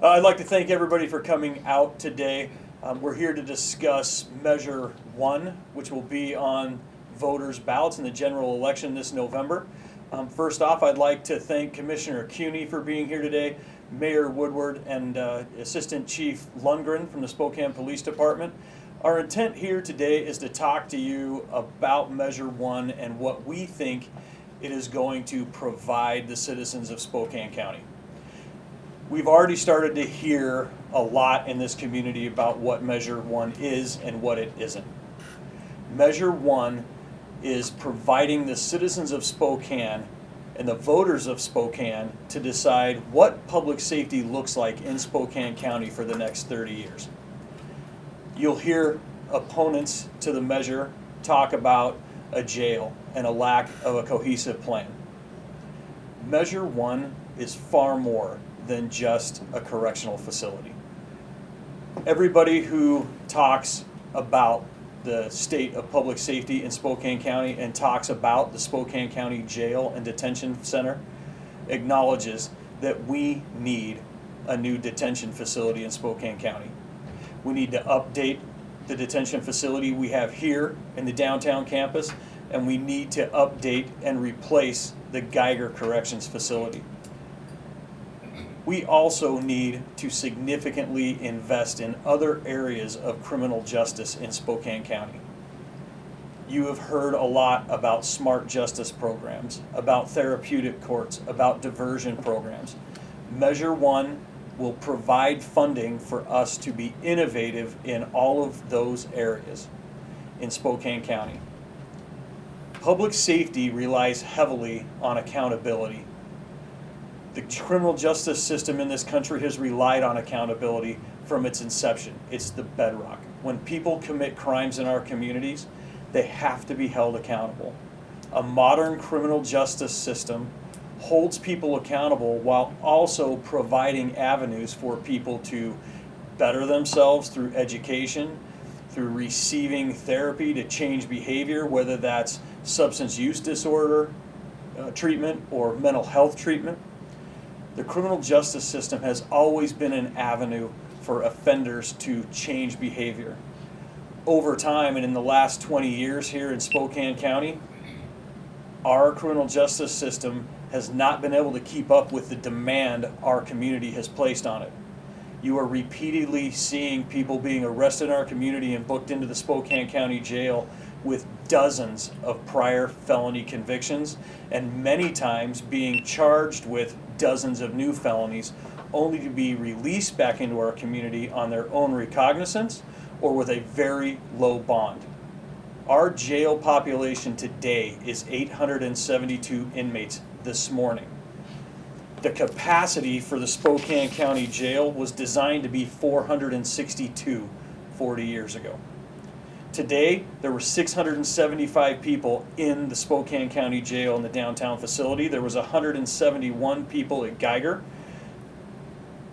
I'd like to thank everybody for coming out today. We're here to discuss Measure 1, which will be on voters' ballots in the general election this November. First off, I'd like to thank Commissioner Cuney for being here today, Mayor Woodward, and Assistant Chief Lundgren from the Spokane Police Department. Our intent here today is to talk to you about Measure 1 and what we think it is going to provide the citizens of Spokane County. We've already started to hear a lot in this community about what Measure 1 is and what it isn't. Measure 1 is providing the citizens of Spokane and the voters of Spokane to decide what public safety looks like in Spokane County for the next 30 years. You'll hear opponents to the measure talk about a jail and a lack of a cohesive plan. Measure 1 is far more than just a correctional facility. Everybody who talks about the state of public safety in Spokane County and talks about the Spokane County Jail and Detention Center acknowledges that we need a new detention facility in Spokane County. We need to update the detention facility we have here in the downtown campus, and we need to update and replace the Geiger Corrections Facility. We also need to significantly invest in other areas of criminal justice in Spokane County. You have heard a lot about smart justice programs, about therapeutic courts, about diversion programs. Measure 1 will provide funding for us to be innovative in all of those areas in Spokane County. Public safety relies heavily on accountability. The criminal justice system in this country has relied on accountability from its inception. It's the bedrock. When people commit crimes in our communities, they have to be held accountable. A modern criminal justice system holds people accountable while also providing avenues for people to better themselves through education, through receiving therapy to change behavior, whether that's substance use disorder treatment or mental health treatment. The criminal justice system has always been an avenue for offenders to change behavior. Over time, and in the last 20 years here in Spokane County, our criminal justice system has not been able to keep up with the demand our community has placed on it. You are repeatedly seeing people being arrested in our community and booked into the Spokane County Jail with dozens of prior felony convictions, and many times being charged with dozens of new felonies, only to be released back into our community on their own recognizance or with a very low bond. Our jail population today is 872 inmates this morning. The capacity for the Spokane County Jail was designed to be 462 40 years ago. Today, there were 675 people in the Spokane County Jail in the downtown facility. There was 171 people at Geiger.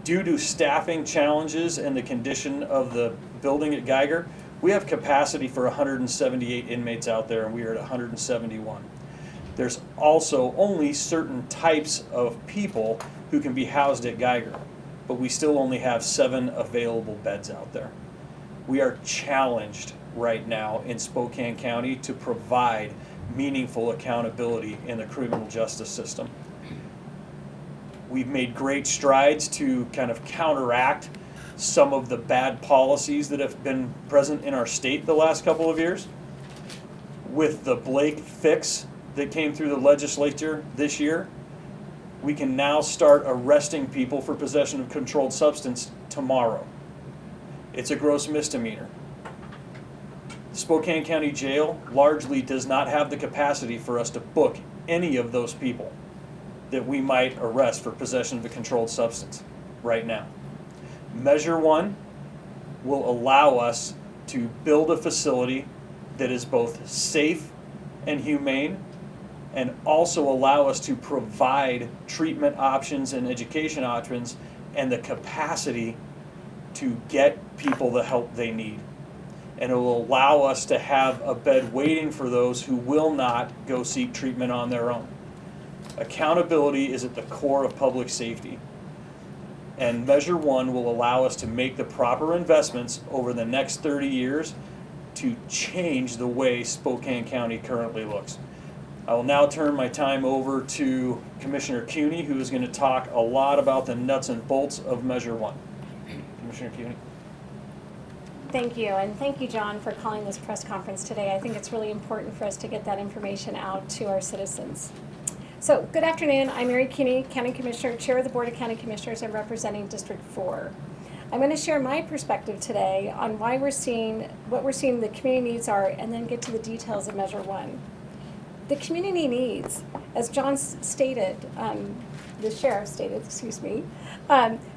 Due to staffing challenges and the condition of the building at Geiger, we have capacity for 178 inmates out there, and we are at 171. There's also only certain types of people who can be housed at Geiger, but we still only have 7 available beds out there. We are challenged right now in Spokane County to provide meaningful accountability in the criminal justice system. We've made great strides to kind of counteract some of the bad policies that have been present in our state the last couple of years. With the Blake fix that came through the legislature this year, we can now start arresting people for possession of controlled substance tomorrow. It's a gross misdemeanor. Spokane County Jail largely does not have the capacity for us to book any of those people that we might arrest for possession of a controlled substance right now. Measure 1 will allow us to build a facility that is both safe and humane, and also allow us to provide treatment options and education options and the capacity to get people the help they need. And it will allow us to have a bed waiting for those who will not go seek treatment on their own. Accountability is at the core of public safety. And Measure 1 will allow us to make the proper investments over the next 30 years to change the way Spokane County currently looks. I will now turn my time over to Commissioner Cuney, who is going to talk a lot about the nuts and bolts of Measure 1. Commissioner Cuney. Thank you, and thank you, John, for calling this press conference today. I think it's really important for us to get that information out to our citizens. So, good afternoon. I'm Mary Cuney, County Commissioner, Chair of the Board of County Commissioners, and representing District 4. I'm going to share my perspective today on why we're seeing, what we're seeing the community needs are, and then get to the details of Measure 1. The community needs, as John stated, the sheriff stated, to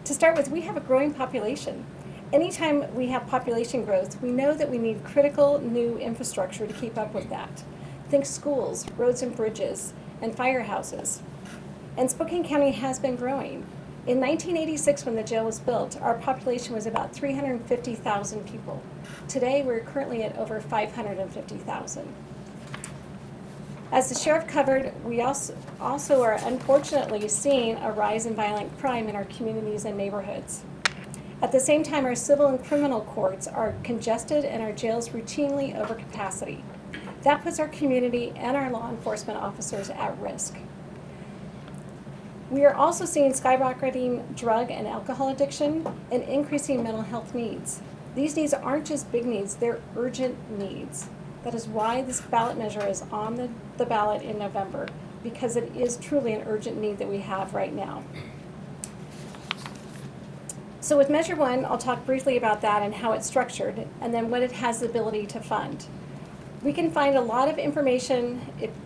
start with, we have a growing population. Anytime we have population growth, we know that we need critical new infrastructure to keep up with that. Think schools, roads and bridges, and firehouses. And Spokane County has been growing. In 1986, when the jail was built, our population was about 350,000 people. Today, we're currently at over 550,000. As the sheriff covered, we also are unfortunately seeing a rise in violent crime in our communities and neighborhoods. At the same time, our civil and criminal courts are congested and our jails routinely over capacity. That puts our community and our law enforcement officers at risk. We are also seeing skyrocketing drug and alcohol addiction and increasing mental health needs. These needs aren't just big needs, they're urgent needs. That is why this ballot measure is on the ballot in November, because it is truly an urgent need that we have right now. So with Measure 1, I'll talk briefly about that and how it's structured, and then what it has the ability to fund. We can find a lot of information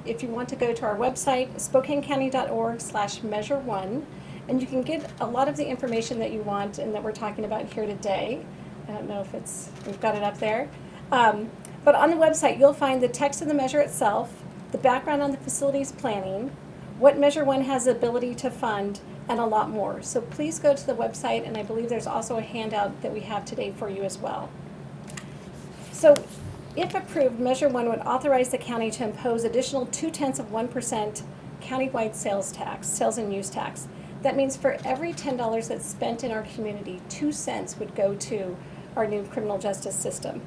if you want to go to our website, SpokaneCounty.org/Measure1, and you can get a lot of the information that you want and that we're talking about here today. I don't know if we've got it up there. But on the website, you'll find the text of the measure itself, the background on the facilities planning, what Measure 1 has the ability to fund, and a lot more. So please go to the website, and I believe there's also a handout that we have today for you as well. So, if approved, Measure 1 would authorize the county to impose additional 0.2% countywide sales and use tax. That means for every $10 that's spent in our community, 2 cents would go to our new criminal justice system.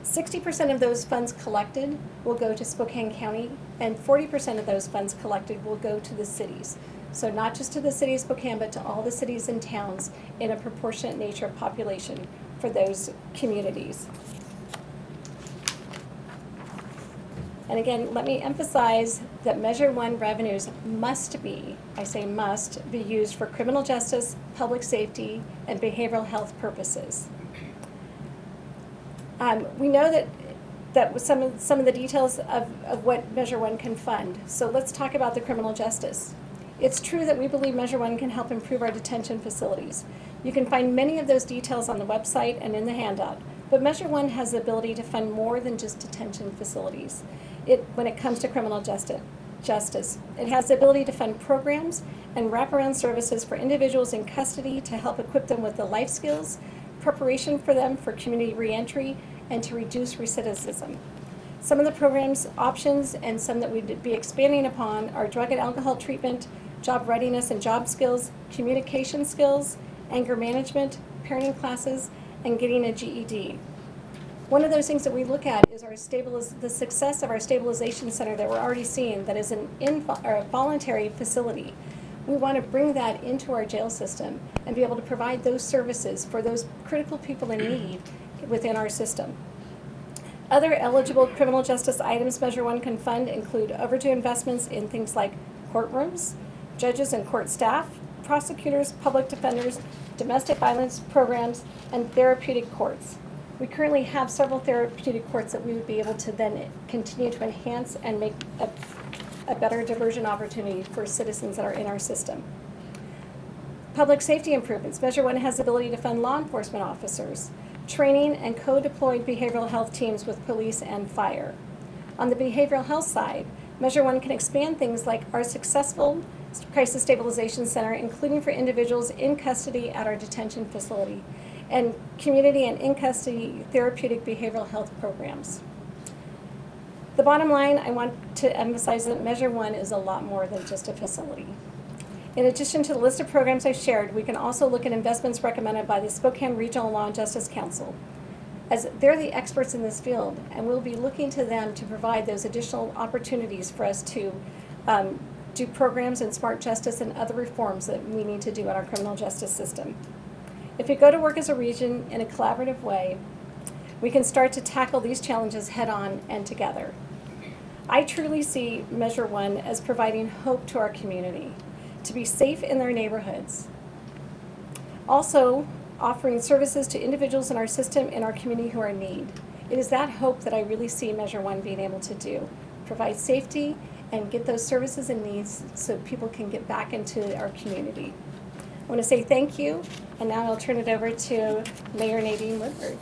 60% of those funds collected will go to Spokane County, and 40% of those funds collected will go to the cities. So not just to the city of Spokane, but to all the cities and towns in a proportionate nature of population for those communities. And again, let me emphasize that Measure 1 revenues must be, I say must, be used for criminal justice, public safety, and behavioral health purposes. We know that some of the details of what Measure 1 can fund. So let's talk about the criminal justice. It's true that we believe Measure 1 can help improve our detention facilities. You can find many of those details on the website and in the handout. But Measure 1 has the ability to fund more than just detention facilities. When it comes to criminal justice, it has the ability to fund programs and wraparound services for individuals in custody to help equip them with the life skills, preparation for them for community reentry, and to reduce recidivism. Some of the program's options and some that we'd be expanding upon are drug and alcohol treatment, job readiness and job skills, communication skills, anger management, parenting classes, and getting a GED. One of those things that we look at is the success of our stabilization center that we're already seeing, that is a voluntary facility. We want to bring that into our jail system and be able to provide those services for those critical people in need within our system. Other eligible criminal justice items Measure 1 can fund include overdue investments in things like courtrooms, judges and court staff, prosecutors, public defenders, domestic violence programs, and therapeutic courts. We currently have several therapeutic courts that we would be able to then continue to enhance and make a better diversion opportunity for citizens that are in our system. Public safety improvements. Measure 1 has the ability to fund law enforcement officers, training and co-deployed behavioral health teams with police and fire. On the behavioral health side, Measure 1 can expand things like our successful crisis stabilization center, including for individuals in custody at our detention facility, and community and in-custody therapeutic behavioral health programs. The bottom line, I want to emphasize that Measure 1 is a lot more than just a facility. In addition to the list of programs I've shared, we can also look at investments recommended by the Spokane Regional Law and Justice Council, as they're the experts in this field, and we'll be looking to them to provide those additional opportunities for us to do programs in smart justice and other reforms that we need to do in our criminal justice system. If we go to work as a region in a collaborative way, we can start to tackle these challenges head-on and together. I truly see Measure 1 as providing hope to our community, to be safe in their neighborhoods. Also, offering services to individuals in our system and our community who are in need. It is that hope that I really see Measure 1 being able to do. Provide safety and get those services and needs so people can get back into our community. I want to say thank you, and now I'll turn it over to Mayor Nadine Woodward.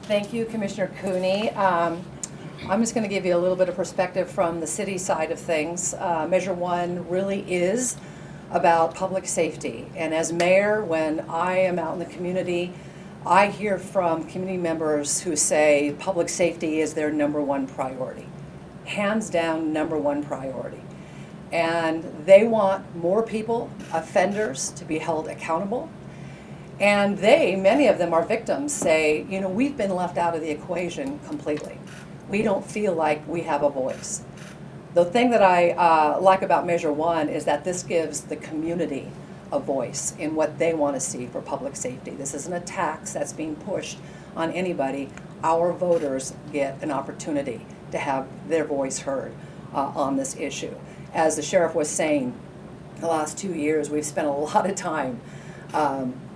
Thank you, Commissioner Cooney. I'm just going to give you a little bit of perspective from the city side of things. Measure 1 really is about public safety. And as mayor, when I am out in the community, I hear from community members who say public safety is their #1 priority. Hands down, #1 priority. And they want more people, offenders, to be held accountable. And many of them are victims, say, you know, we've been left out of the equation completely. We don't feel like we have a voice. The thing that I like about Measure 1 is that this gives the community a voice in what they want to see for public safety. This isn't a tax that's being pushed on anybody. Our voters get an opportunity to have their voice heard on this issue. As the sheriff was saying, the last 2 years we've spent a lot of time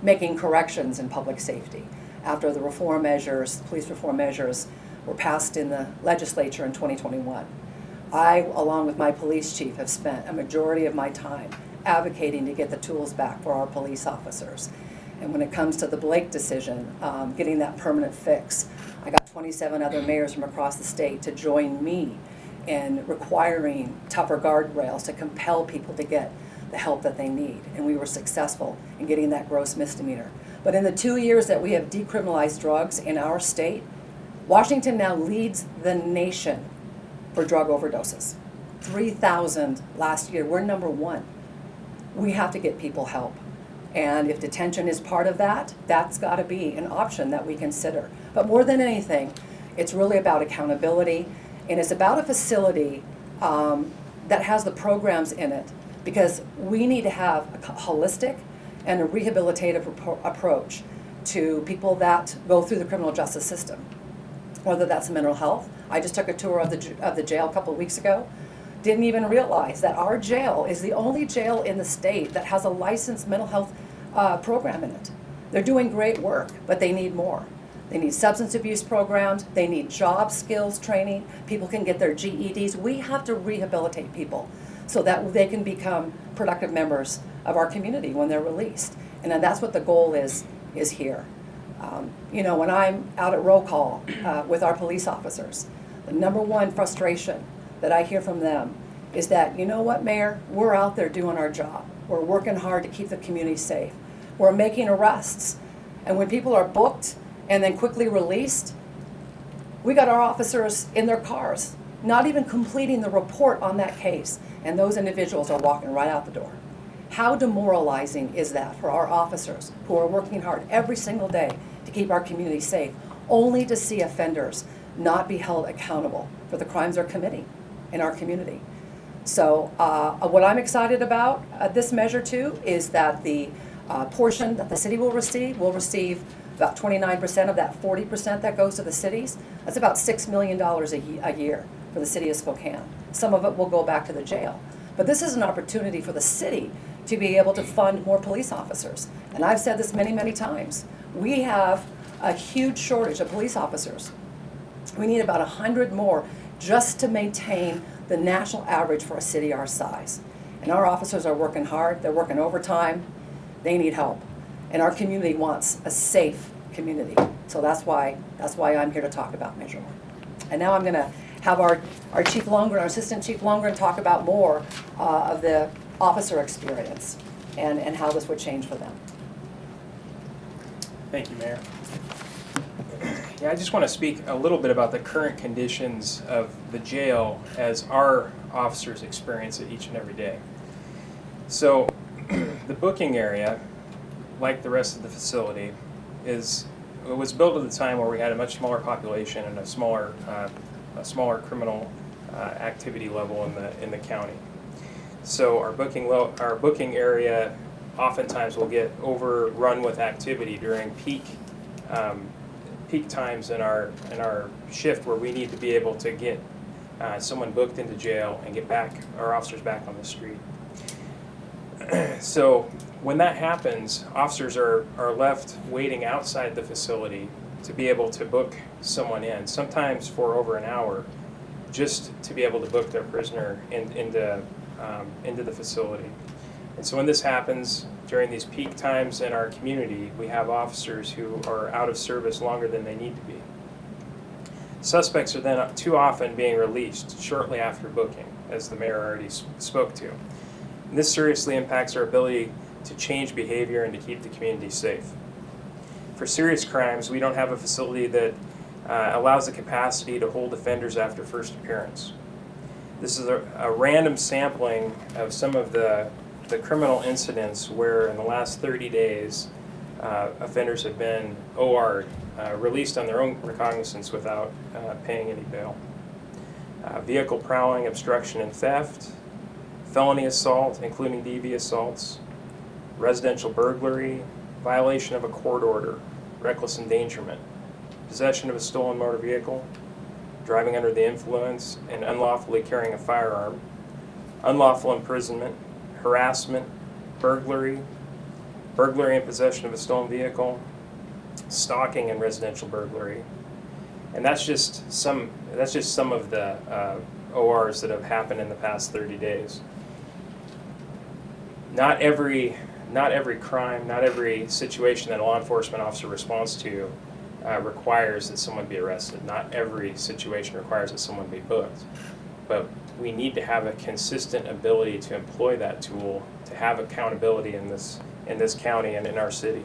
making corrections in public safety. After the reform measures, police reform measures, were passed in the legislature in 2021. I, along with my police chief, have spent a majority of my time advocating to get the tools back for our police officers. And when it comes to the Blake decision, getting that permanent fix, I got 27 other mayors from across the state to join me in requiring tougher guardrails to compel people to get the help that they need. And we were successful in getting that gross misdemeanor. But in the 2 years that we have decriminalized drugs in our state, Washington now leads the nation for drug overdoses. 3,000 last year. We're #1. We have to get people help. And if detention is part of that, that's got to be an option that we consider. But more than anything, it's really about accountability, and it's about a facility that has the programs in it, because we need to have a holistic and a rehabilitative approach to people that go through the criminal justice system. Whether that's mental health. I just took a tour of the jail a couple of weeks ago. Didn't even realize that our jail is the only jail in the state that has a licensed mental health program in it. They're doing great work, but they need more. They need substance abuse programs. They need job skills training. People can get their GEDs. We have to rehabilitate people so that they can become productive members of our community when they're released. And that's what the goal is here. You know, when I'm out at roll call with our police officers, the #1 frustration that I hear from them is that, you know what, Mayor, we're out there doing our job. We're working hard to keep the community safe. We're making arrests. And when people are booked and then quickly released, we got our officers in their cars, not even completing the report on that case. And those individuals are walking right out the door. How demoralizing is that for our officers who are working hard every single day to keep our community safe, only to see offenders not be held accountable for the crimes they're committing in our community? So what I'm excited about this measure too is that the portion that the city will receive about 29% of that 40% that goes to the cities. That's about $6 million a year for the city of Spokane. Some of it will go back to the jail. But this is an opportunity for the city to be able to fund more police officers. And I've said this many, many times. We have a huge shortage of police officers. We need about 100 more just to maintain the national average for a city our size. And our officers are working hard. They're working overtime. They need help. And our community wants a safe community. So that's why I'm here to talk about Measure 1. And now I'm going to have our Chief Longren, our Assistant Chief Longren, talk about more of the officer experience and how this would change for them. Thank you, Mayor. Yeah, I just want to speak a little bit about the current conditions of the jail as our officers experience it each and every day. So the booking area, like the rest of the facility, it was built at a time where we had a much smaller population and a smaller criminal activity level in the county. So our booking area oftentimes will get overrun with activity during peak times in our shift, where we need to be able to get someone booked into jail and get our officers back on the street. So when that happens, officers are left waiting outside the facility to be able to book someone in, sometimes for over an hour, just to be able to book their prisoner into the facility. And so when this happens during these peak times in our community, we have officers who are out of service longer than they need to be. Suspects are then too often being released shortly after booking, as the mayor already spoke to. And this seriously impacts our ability to change behavior and to keep the community safe. For serious crimes, we don't have a facility that allows the capacity to hold offenders after first appearance. This is a random sampling of some of the criminal incidents where in the last 30 days offenders have been OR'd, released on their own recognizance without paying any bail. Vehicle prowling, obstruction, and theft, felony assault, including DV assaults, residential burglary, violation of a court order, reckless endangerment, possession of a stolen motor vehicle, driving under the influence and unlawfully carrying a firearm, unlawful imprisonment, harassment, burglary and possession of a stolen vehicle, stalking and residential burglary. And that's just some of the ORs that have happened in the past 30 days. Not every crime, not every situation that a law enforcement officer responds to requires that someone be arrested. Not every situation requires that someone be booked. But we need to have a consistent ability to employ that tool to have accountability in this county and in our city.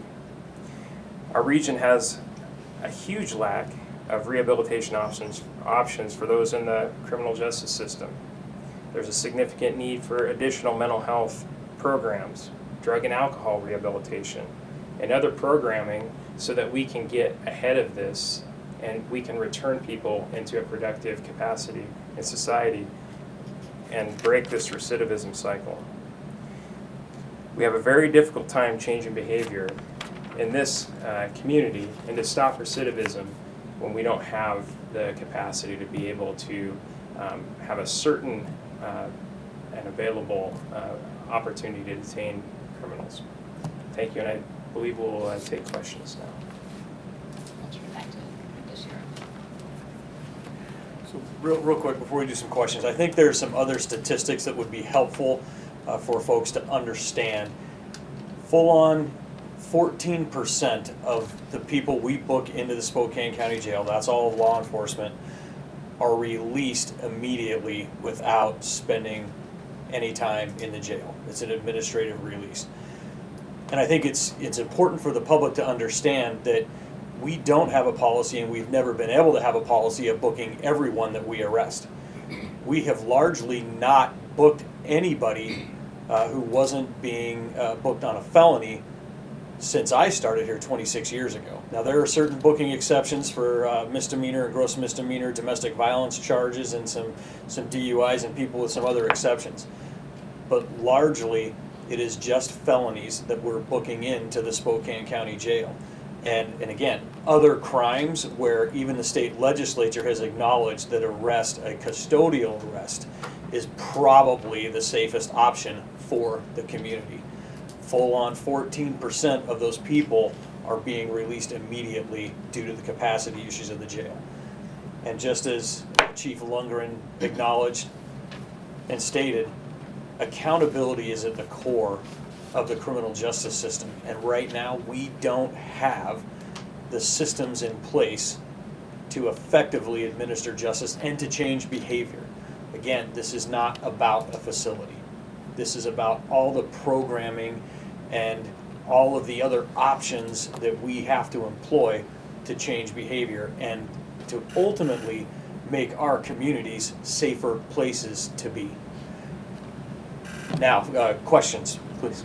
Our region has a huge lack of rehabilitation options for those in the criminal justice system. There's a significant need for additional mental health programs, drug and alcohol rehabilitation, and other programming so that we can get ahead of this and we can return people into a productive capacity in society and break this recidivism cycle. We have a very difficult time changing behavior in this community and to stop recidivism when we don't have the capacity to be able to have a certain and available opportunity to detain criminals. Thank you, and I believe we'll take questions now. I'll turn it back to the sheriff. So real quick, before we do some questions, I think there's some other statistics that would be helpful for folks to understand. Full on 14% of the people we book into the Spokane County Jail, that's all of law enforcement, are released immediately without spending any time in the jail. It's an administrative release. And I think it's important for the public to understand that we don't have a policy, and we've never been able to have a policy of booking everyone that we arrest. We have largely not booked anybody who wasn't being booked on a felony since I started here 26 years ago. Now, there are certain booking exceptions for misdemeanor and gross misdemeanor, domestic violence charges, and some DUIs and people with some other exceptions. But largely, it is just felonies that we're booking into the Spokane County Jail. And again, other crimes where even the state legislature has acknowledged that a custodial arrest, is probably the safest option for the community. Full on 14% of those people are being released immediately due to the capacity issues of the jail. And just as Chief Lundgren acknowledged and stated, accountability is at the core of the criminal justice system. And right now, we don't have the systems in place to effectively administer justice and to change behavior. Again, this is not about a facility. This is about all the programming and all of the other options that we have to employ to change behavior and to ultimately make our communities safer places to be. Now, questions, please.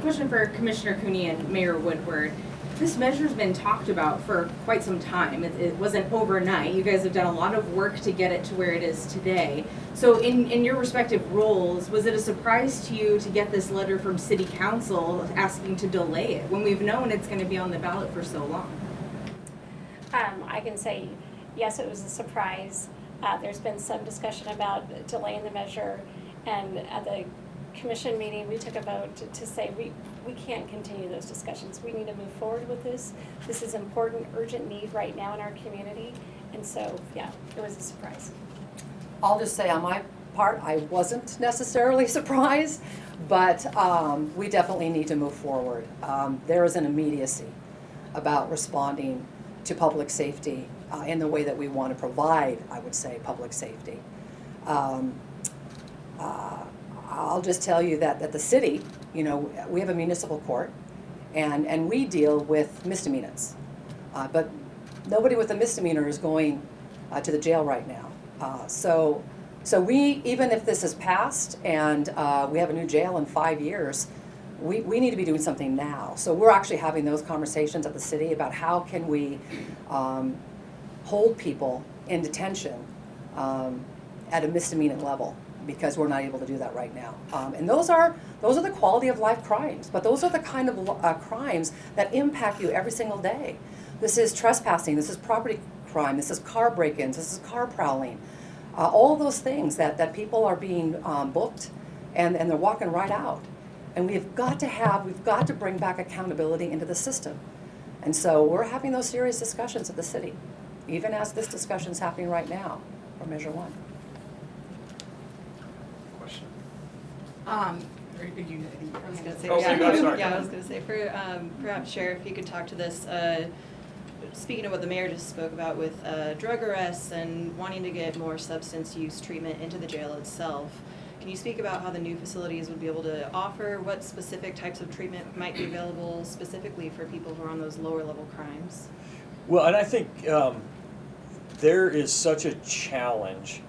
Question for Commissioner Cooney and Mayor Woodward. This measure's been talked about for quite some time. It wasn't overnight. You guys have done a lot of work to get it to where it is today. So in your respective roles, was it a surprise to you to get this letter from City Council asking to delay it when we've known it's going to be on the ballot for so long? I can say, yes, it was a surprise. There's been some discussion about delaying the measure, and at the commission meeting, we took a vote to say we can't continue those discussions. We need to move forward with this. This is important, urgent need right now in our community, and so, yeah, it was a surprise. I'll just say on my part, I wasn't necessarily surprised, but we definitely need to move forward. There is an immediacy about responding to public safety in the way that we want to provide, I would say, public safety. I'll just tell you that the city, you know, we have a municipal court, and we deal with misdemeanors. But nobody with a misdemeanor is going to the jail right now. So we, even if this is passed and we have a new jail in 5 years, we need to be doing something now. So we're actually having those conversations at the city about how can we hold people in detention at a misdemeanor level, because we're not able to do that right now. And those are the quality of life crimes, but those are the kind of crimes that impact you every single day. This is trespassing, this is property crime, this is car break-ins, this is car prowling. All those things that people are being booked and they're walking right out. And we've got to bring back accountability into the system. And so we're having those serious discussions at the city, even as this discussion is happening right now for Measure 1. Question? I was going to say, Oh, I'm sorry. I was going to say, for perhaps Sheriff, you could talk to this. Speaking of what the mayor just spoke about with drug arrests and wanting to get more substance use treatment into the jail itself, can you speak about how the new facilities would be able to offer what specific types of treatment might be available specifically for people who are on those lower level crimes? Well, and I think there is such a challenge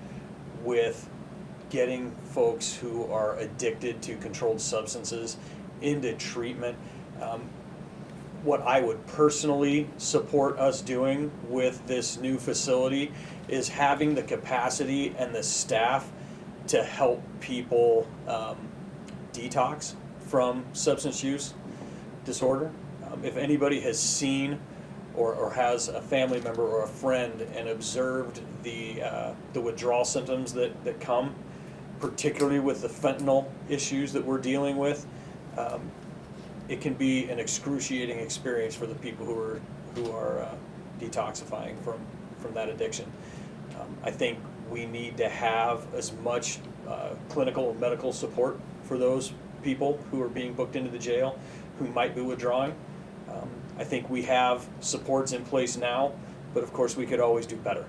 with getting folks who are addicted to controlled substances into treatment. What I would personally support us doing with this new facility is having the capacity and the staff to help people detox from substance use disorder. If anybody has seen or has a family member or a friend and observed the withdrawal symptoms that come, particularly with the fentanyl issues that we're dealing with, it can be an excruciating experience for the people who are detoxifying from that addiction. I think we need to have as much clinical and medical support for those people who are being booked into the jail who might be withdrawing. I think we have supports in place now, but of course we could always do better.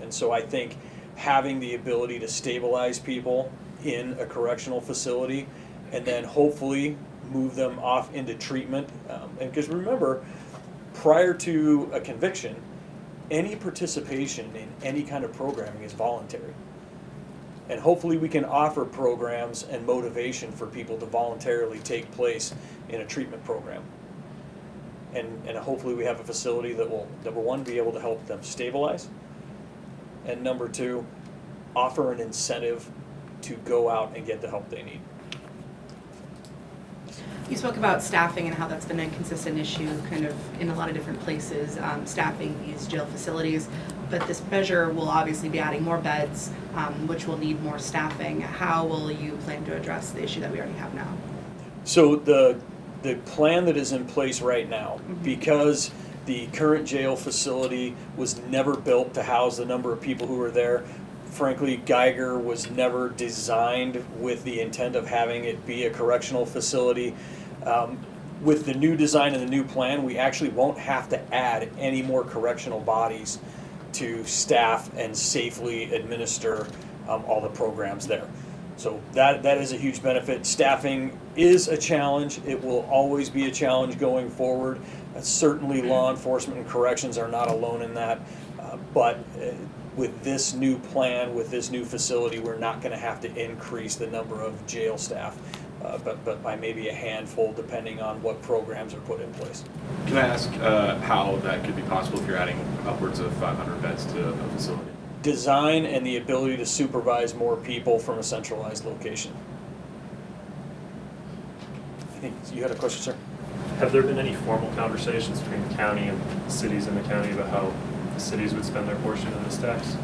And so I think having the ability to stabilize people in a correctional facility and then hopefully move them off into treatment. And because remember, prior to a conviction, any participation in any kind of programming is voluntary. And hopefully we can offer programs and motivation for people to voluntarily take place in a treatment program. And hopefully we have a facility that will, number one, be able to help them stabilize, and number two, offer an incentive to go out and get the help they need. You spoke about staffing and how that's been a consistent issue kind of in a lot of different places, staffing these jail facilities. But this measure will obviously be adding more beds, which will need more staffing. How will you plan to address the issue that we already have now? So the plan that is in place right now, because the current jail facility was never built to house the number of people who are there. Frankly, Geiger was never designed with the intent of having it be a correctional facility. With the new design and the new plan, we actually won't have to add any more correctional bodies to staff and safely administer all the programs there. So that is a huge benefit. Staffing is a challenge. It will always be a challenge going forward. Certainly law enforcement and corrections are not alone in that. But with this new plan, with this new facility, we're not going to have to increase the number of jail staff, but by maybe a handful, depending on what programs are put in place. Can I ask how that could be possible if you're adding upwards of 500 beds to a facility? Design and the ability to supervise more people from a centralized location. I think you had a question, sir? Have there been any formal conversations between the county and cities in the county about how the cities would spend their portion of this tax?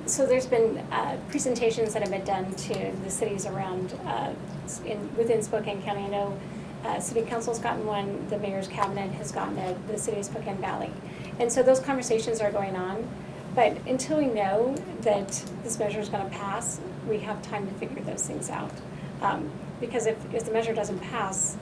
So there's been presentations that have been done to the cities around within Spokane County. I know City Council's gotten one, the Mayor's Cabinet has gotten it, the City of Spokane Valley. And so those conversations are going on. But until we know that this measure is going to pass, we have time to figure those things out. Because if the measure doesn't pass,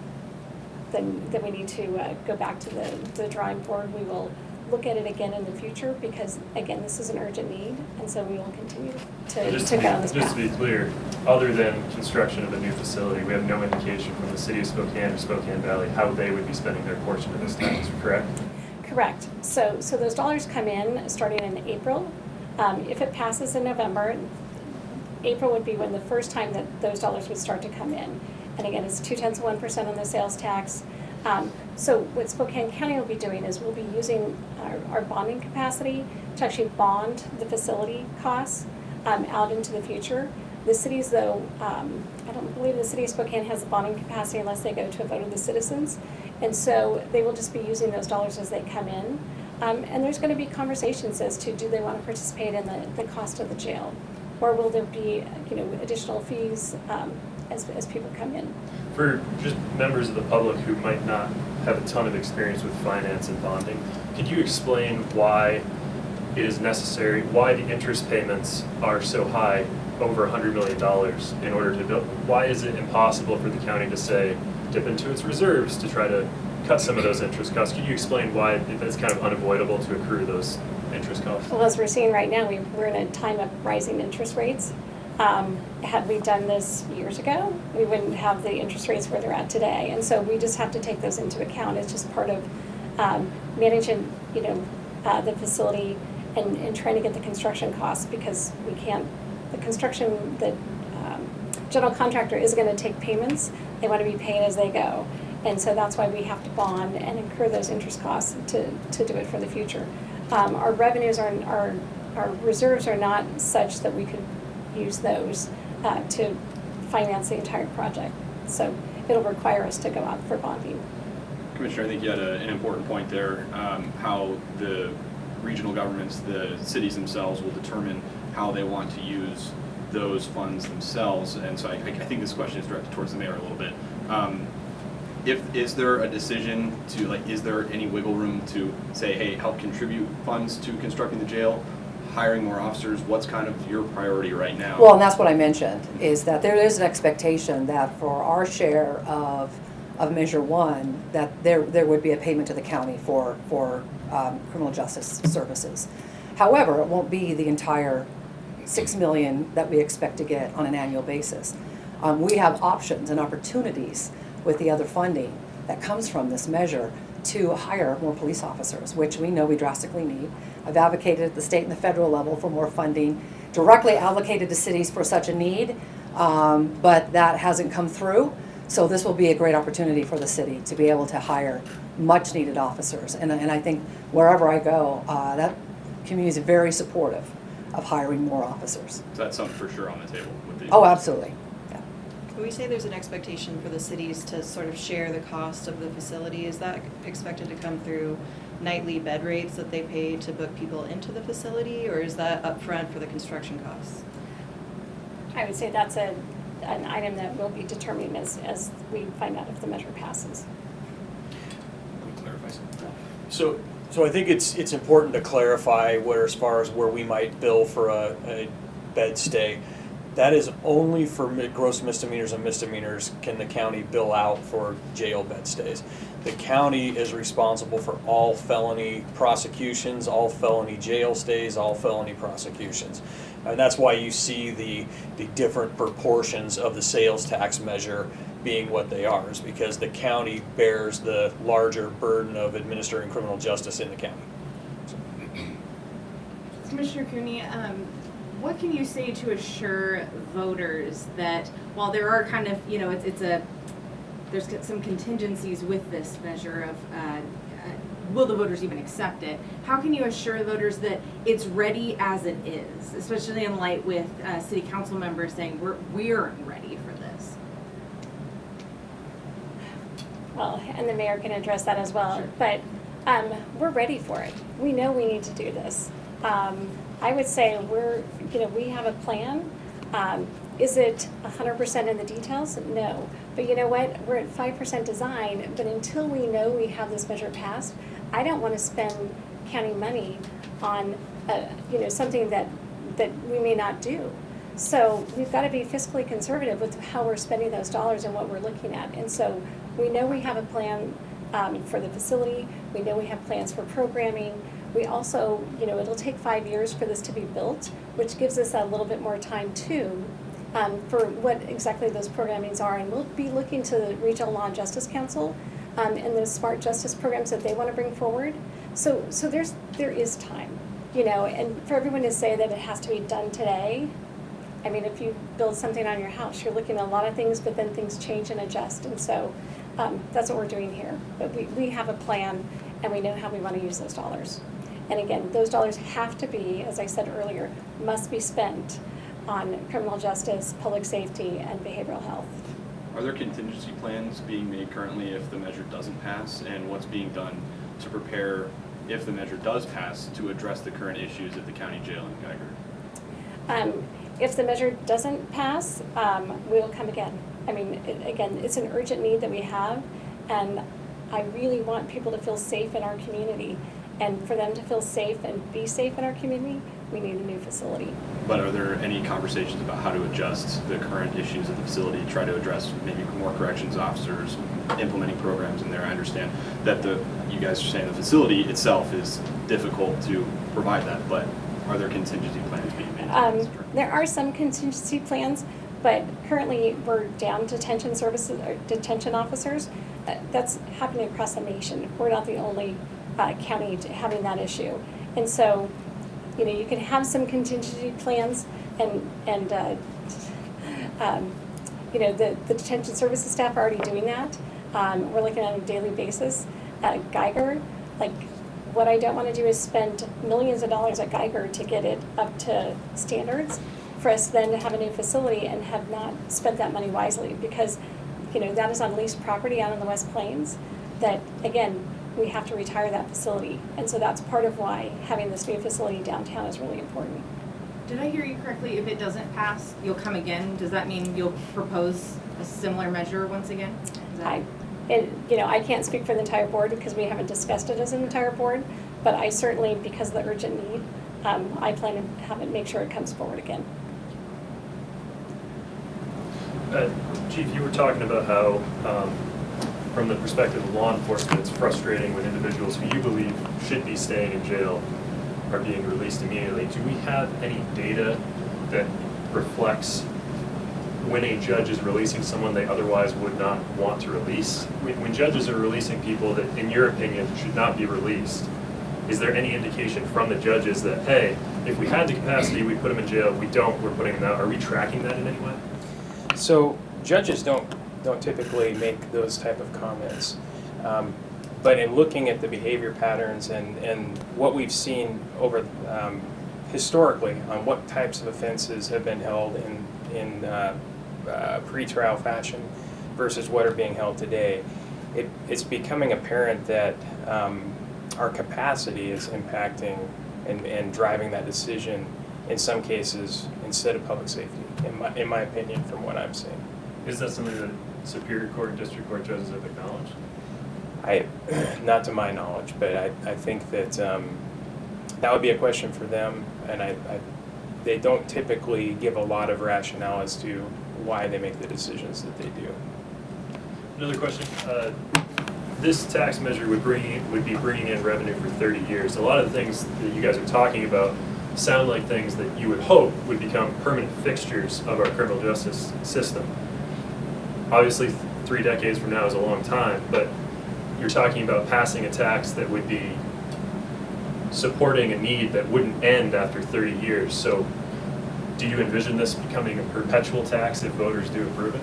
then we need to go back to the drawing board. We will look at it again in the future because, again, this is an urgent need, and so we will continue to go on this path. Just to be clear, other than construction of a new facility, we have no indication from the city of Spokane or Spokane Valley how they would be spending their portion of this tax, correct? Correct. So those dollars come in starting in April. If it passes in November, April would be when the first time that those dollars would start to come in. And again, it's 0.2% on the sales tax. So what Spokane County will be doing is we'll be using our bonding capacity to actually bond the facility costs out into the future. The cities, though, I don't believe the city of Spokane has the bonding capacity unless they go to a vote of the citizens. And so they will just be using those dollars as they come in. And there's going to be conversations as to do they want to participate in the cost of the jail, or will there be additional fees as people come in. For just members of the public who might not have a ton of experience with finance and bonding, could you explain why it is necessary, why the interest payments are so high, over $100 million in order to build? Why is it impossible for the county to say, dip into its reserves to try to cut some of those interest costs? Could you explain why it's kind of unavoidable to accrue those interest costs? Well, as we're seeing right now, we're in a time of rising interest rates. Had we done this years ago, we wouldn't have the interest rates where they're at today. And so we just have to take those into account. It's just part of managing, the facility and trying to get the construction costs, because we can't, the construction, the general contractor is going to take payments. They want to be paid as they go. And so that's why we have to bond and incur those interest costs to do it for the future. Our revenues our reserves are not such that we could use those to finance the entire project. So it'll require us to go out for bonding. Commissioner, I think you had an important point there, how the regional governments, the cities themselves will determine how they want to use those funds themselves. And so I think this question is directed towards the mayor a little bit. Is there a decision to, is there any wiggle room to say, hey, help contribute funds to constructing the jail, hiring more officers? What's kind of your priority right now? Well, and that's what I mentioned, is that there is an expectation that for our share of Measure 1, that there would be a payment to the county for criminal justice services. However, it won't be the entire $6 million that we expect to get on an annual basis. We have options and opportunities with the other funding that comes from this measure to hire more police officers, which we know we drastically need. I've advocated at the state and the federal level for more funding directly allocated to cities for such a need, but that hasn't come through. So this will be a great opportunity for the city to be able to hire much needed officers. And I think wherever I go, that community is very supportive of hiring more officers. So that's something for sure on the table with the. Oh, absolutely. Yeah. When we say there's an expectation for the cities to sort of share the cost of the facility, is that expected to come through nightly bed rates that they pay to book people into the facility, or is that upfront for the construction costs? I would say that's an item that will be determined as we find out if the measure passes. Let me clarify something. So I think it's important to clarify as far as where we might bill for a bed stay. That is only for gross misdemeanors and misdemeanors can the county bill out for jail bed stays. The county is responsible for all felony prosecutions, all felony jail stays, all felony prosecutions. And that's why you see the different proportions of the sales tax measure being what they are, is because the county bears the larger burden of administering criminal justice in the county. Commissioner Cooney, what can you say to assure voters that while there are kind of, you know, there's some contingencies with this measure of will the voters even accept it? How can you assure voters that it's ready as it is, especially in light with city council members saying we're ready for this? Well, and the mayor can address that as well. Sure. But we're ready for it. We know we need to do this. I would say we have a plan. Is it 100% in the details? No. But you know what? We're at 5% design, but until we know we have this measure passed, I don't want to spend county money on something that we may not do. So we've got to be fiscally conservative with how we're spending those dollars and what we're looking at. And so we know we have a plan for the facility. We know we have plans for programming. We also, it'll take 5 years for this to be built, which gives us a little bit more time too for what exactly those programmings are. And we'll be looking to the Regional Law and Justice Council and the smart justice programs that they want to bring forward. So there is time, and for everyone to say that it has to be done today. I mean, if you build something on your house, you're looking at a lot of things, but then things change and adjust. And so that's what we're doing here. But we have a plan, and we know how we want to use those dollars. And again, those dollars have to be, as I said earlier, must be spent on criminal justice, public safety, and behavioral health. Are there contingency plans being made currently if the measure doesn't pass, and what's being done to prepare, if the measure does pass, to address the current issues at the county jail in Geiger? If the measure doesn't pass, we will come again. I mean, it's an urgent need that we have, and I really want people to feel safe in our community. And for them to feel safe and be safe in our community, we need a new facility. But are there any conversations about how to adjust the current issues at the facility, try to address maybe more corrections officers, implementing programs in there? I understand that you guys are saying the facility itself is difficult to provide that, but are there contingency plans being made? There are some contingency plans, but currently we're down detention services or detention officers. That's happening across the nation. We're not the only county having that issue, and so you can have some contingency plans, and the detention services staff are already doing that. We're looking at it on a daily basis. At Geiger, what I don't want to do is spend millions of dollars at Geiger to get it up to standards for us then to have a new facility and have not spent that money wisely, because that is on leased property out in the West Plains that, again, we have to retire that facility. And so that's part of why having this new facility downtown is really important. Did I hear you correctly? If it doesn't pass, you'll come again? Does that mean you'll propose a similar measure once again? I can't speak for the entire board because we haven't discussed it as an entire board, but I certainly, because of the urgent need, I plan to make sure it comes forward again. Chief, you were talking about how, from the perspective of law enforcement, it's frustrating when individuals who you believe should be staying in jail are being released immediately. Do we have any data that reflects when a judge is releasing someone they otherwise would not want to release? When judges are releasing people that, in your opinion, should not be released, is there any indication from the judges that, hey, if we had the capacity, we'd put them in jail, if we don't, we're putting them out? Are we tracking that in any way? So judges don't typically make those type of comments. But in looking at the behavior patterns and what we've seen over historically on what types of offenses have been held in pre-trial fashion versus what are being held today, it's becoming apparent that our capacity is impacting and driving that decision in some cases instead of public safety, in my opinion, from what I'm seeing. Is that something that Superior Court and District Court judges have acknowledged? Not to my knowledge, but I think that that would be a question for them, and they don't typically give a lot of rationale as to why they make the decisions that they do. Another question. This tax measure would be bringing in revenue for 30 years. A lot of the things that you guys are talking about sound like things that you would hope would become permanent fixtures of our criminal justice system. Obviously, 3 decades from now is a long time, but you're talking about passing a tax that would be supporting a need that wouldn't end after 30 years. So do you envision this becoming a perpetual tax if voters do approve it?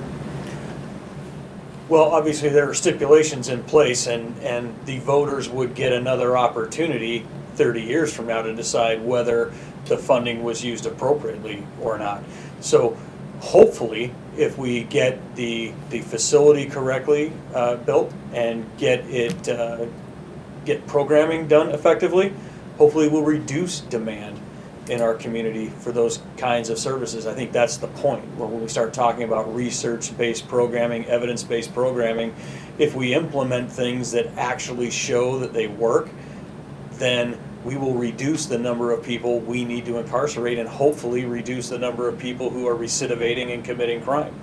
Well, obviously there are stipulations in place, and the voters would get another opportunity 30 years from now to decide whether the funding was used appropriately or not. So hopefully, if we get the facility correctly built and get programming done effectively, hopefully we'll reduce demand in our community for those kinds of services. I think that's the point. When we start talking about research-based programming, evidence-based programming, if we implement things that actually show that they work, then we will reduce the number of people we need to incarcerate and hopefully reduce the number of people who are recidivating and committing crime.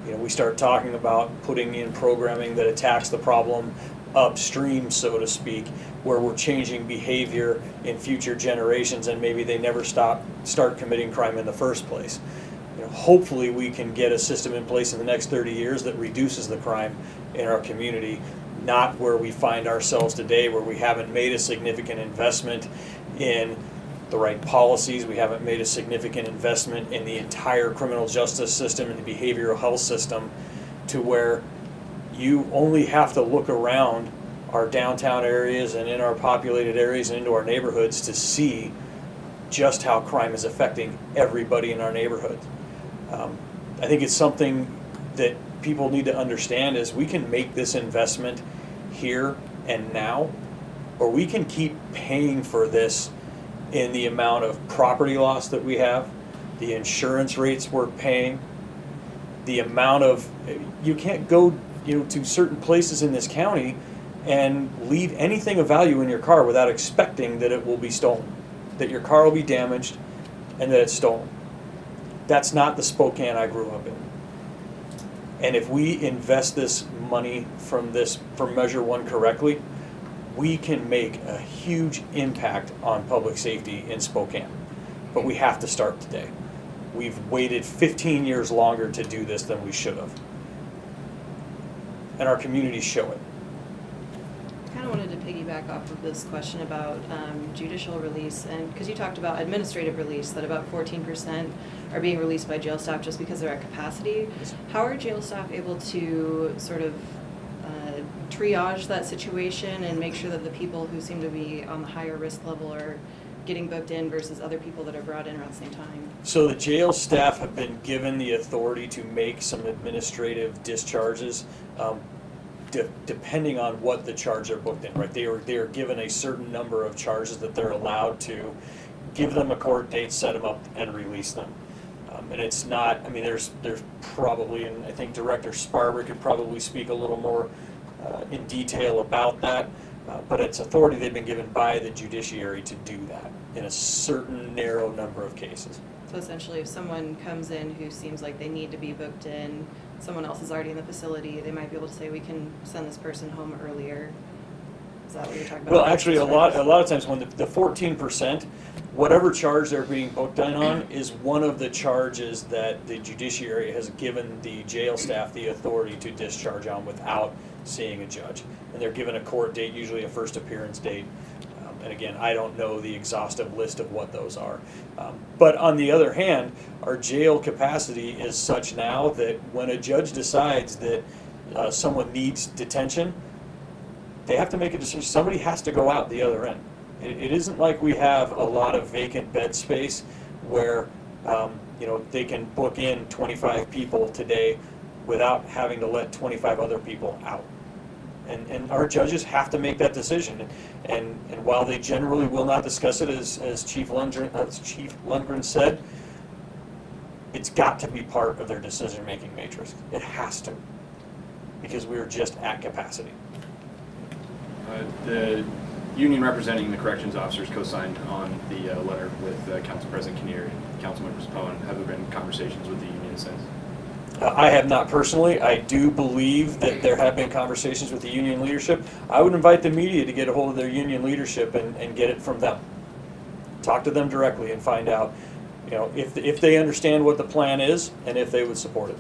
You know, we start talking about putting in programming that attacks the problem upstream, so to speak, where we're changing behavior in future generations and maybe they never start committing crime in the first place. You know, hopefully we can get a system in place in the next 30 years that reduces the crime in our community, not where we find ourselves today, where we haven't made a significant investment in the right policies, we haven't made a significant investment in the entire criminal justice system and the behavioral health system, to where you only have to look around our downtown areas and in our populated areas and into our neighborhoods to see just how crime is affecting everybody in our neighborhood. I think it's something that people need to understand is we can make this investment here and now, or we can keep paying for this in the amount of property loss that we have, the insurance rates we're paying, the amount of, you can't go to certain places in this county and leave anything of value in your car without expecting that it will be stolen, that your car will be damaged and that it's stolen. That's not the Spokane I grew up in. And if we invest this money from Measure 1 correctly, we can make a huge impact on public safety in Spokane. But we have to start today. We've waited 15 years longer to do this than we should have. And our communities show it. I kind of wanted to piggyback off of this question about judicial release, and because you talked about administrative release, that about 14% are being released by jail staff just because they're at capacity. How are jail staff able to sort of triage that situation and make sure that the people who seem to be on the higher risk level are getting booked in versus other people that are brought in around the same time? So the jail staff have been given the authority to make some administrative discharges, depending on what the charge they're booked in, right? They are given a certain number of charges that they're allowed to give them a court date, set them up, and release them. And it's not, I mean, there's probably, and I think Director Sparber could probably speak a little more in detail about that, but it's authority they've been given by the judiciary to do that in a certain narrow number of cases. So essentially, if someone comes in who seems like they need to be booked in, someone else is already in the facility, they might be able to say, we can send this person home earlier. Is that what you're talking about? Well, actually, a lot of times when the 14%, whatever charge they're being booked in on is one of the charges that the judiciary has given the jail staff the authority to discharge on without seeing a judge. And they're given a court date, usually a first appearance date. And again, I don't know the exhaustive list of what those are. But on the other hand, our jail capacity is such now that when a judge decides that someone needs detention, they have to make a decision. Somebody has to go out the other end. It isn't like we have a lot of vacant bed space where they can book in 25 people today without having to let 25 other people out. And our judges have to make that decision. And while they generally will not discuss it, as Chief Lundgren said, it's got to be part of their decision-making matrix. It has to, because we are just at capacity. The union representing the corrections officers co-signed on the letter with Council President Kinnear and Council Members Poen. Have there been conversations with the union since? I have not personally. I do believe that there have been conversations with the union leadership. I would invite the media to get a hold of their union leadership and get it from them talk to them directly and find out, if they understand what the plan is and if they would support it.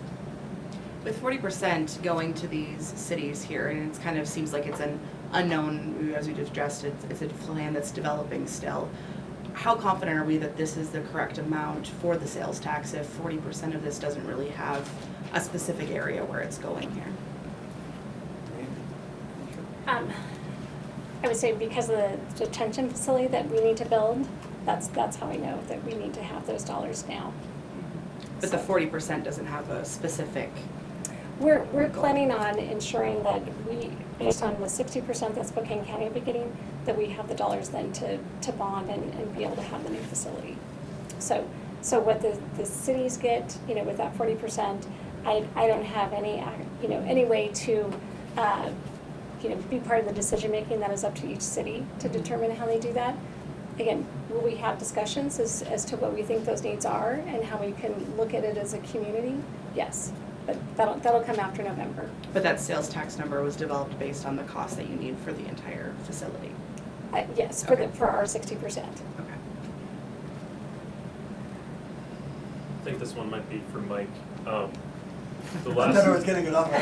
With 40% going to these cities here, and it kind of seems like it's an unknown, as we just addressed, it's a plan that's developing still. How confident are we that this is the correct amount for the sales tax if 40% of this doesn't really have a specific area where it's going here? I would say because of the detention facility that we need to build, that's how I know that we need to have those dollars now. But the 40% doesn't have a specific. We're planning on ensuring that we, based on the 60% that Spokane County will be getting, that we have the dollars then to bond and be able to have the new facility. So what the cities get, with that 40%, I don't have any way to, be part of the decision making. That is up to each city to determine how they do that. Again, will we have discussions as to what we think those needs are and how we can look at it as a community? Yes. But that'll come after November. But that sales tax number was developed based on the cost that you need for the entire facility. Yes, Okay. for our 60%. Okay. I think this one might be for Mike. The I thought I was last, getting it off.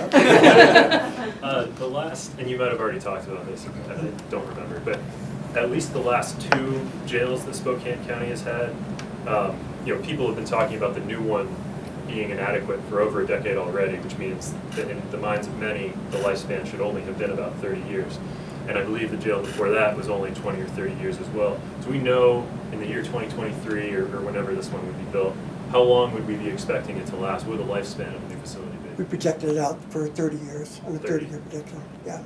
and you might have already talked about this, I don't remember, but at least the last 2 jails that Spokane County has had, people have been talking about the new one being inadequate for over a decade already, which means that in the minds of many, the lifespan should only have been about 30 years. And I believe the jail before that was only 20 or 30 years as well. Do we know in the year 2023 or whenever this one would be built, how long would we be expecting it to last? What would the lifespan of the new facility We be? projected it out for 30 years, on a 30. 30-year projection, yeah.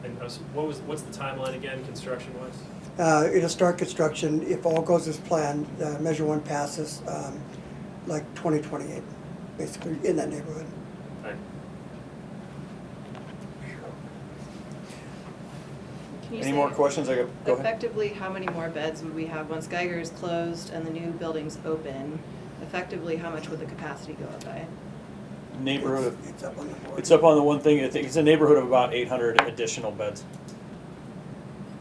And what's the timeline again, construction-wise? It'll start construction, if all goes as planned, Measure 1 passes, like 2028, basically, in that neighborhood. Can you Any say more questions? Go ahead. Effectively, how many more beds would we have once Geiger is closed and the new building's open? Effectively, how much would the capacity go up by? Neighborhood of, It's up on the board. it's up on the one thing, I think it's a neighborhood of about 800 additional beds.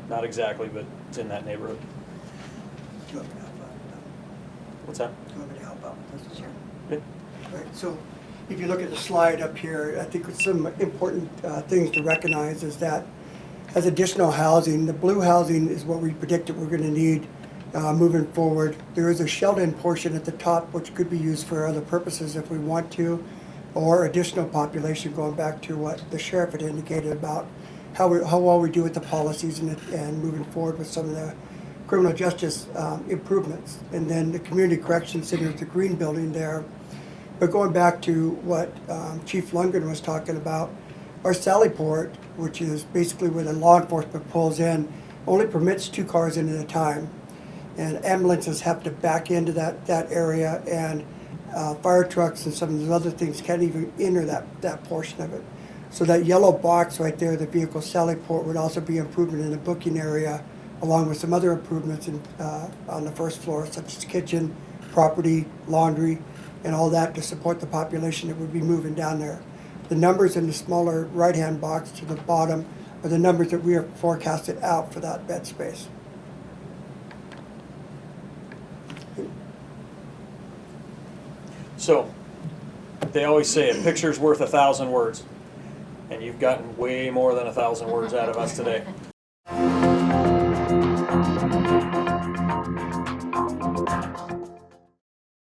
Not exactly, but it's in that neighborhood. Do you want me to help out? What's that? Do you want me to help out with this? Sure. Yeah. Right, so if you look at the slide up here, I think some important things to recognize is that as additional housing, the blue housing is what we predicted we're going to need moving forward. There is a shelled-in portion at the top which could be used for other purposes if we want to, or additional population, going back to what the sheriff had indicated about how well we do with the policies and moving forward with some of the criminal justice improvements. And then the community correction center is the green building there. But going back to what Chief Lundgren was talking about, our Sally Port, which is basically where the law enforcement pulls in, only permits 2 cars in at a time. And ambulances have to back into that area, and fire trucks and some of those other things can't even enter that portion of it. So that yellow box right there, the vehicle Sally Port, would also be improvement in the booking area, along with some other improvements on the first floor, such as kitchen, property, laundry, and all that to support the population that would be moving down there. The numbers in the smaller right-hand box to the bottom are the numbers that we have forecasted out for that bed space. So, they always say a picture's worth 1,000 words, and you've gotten way more than 1,000 words out of us today.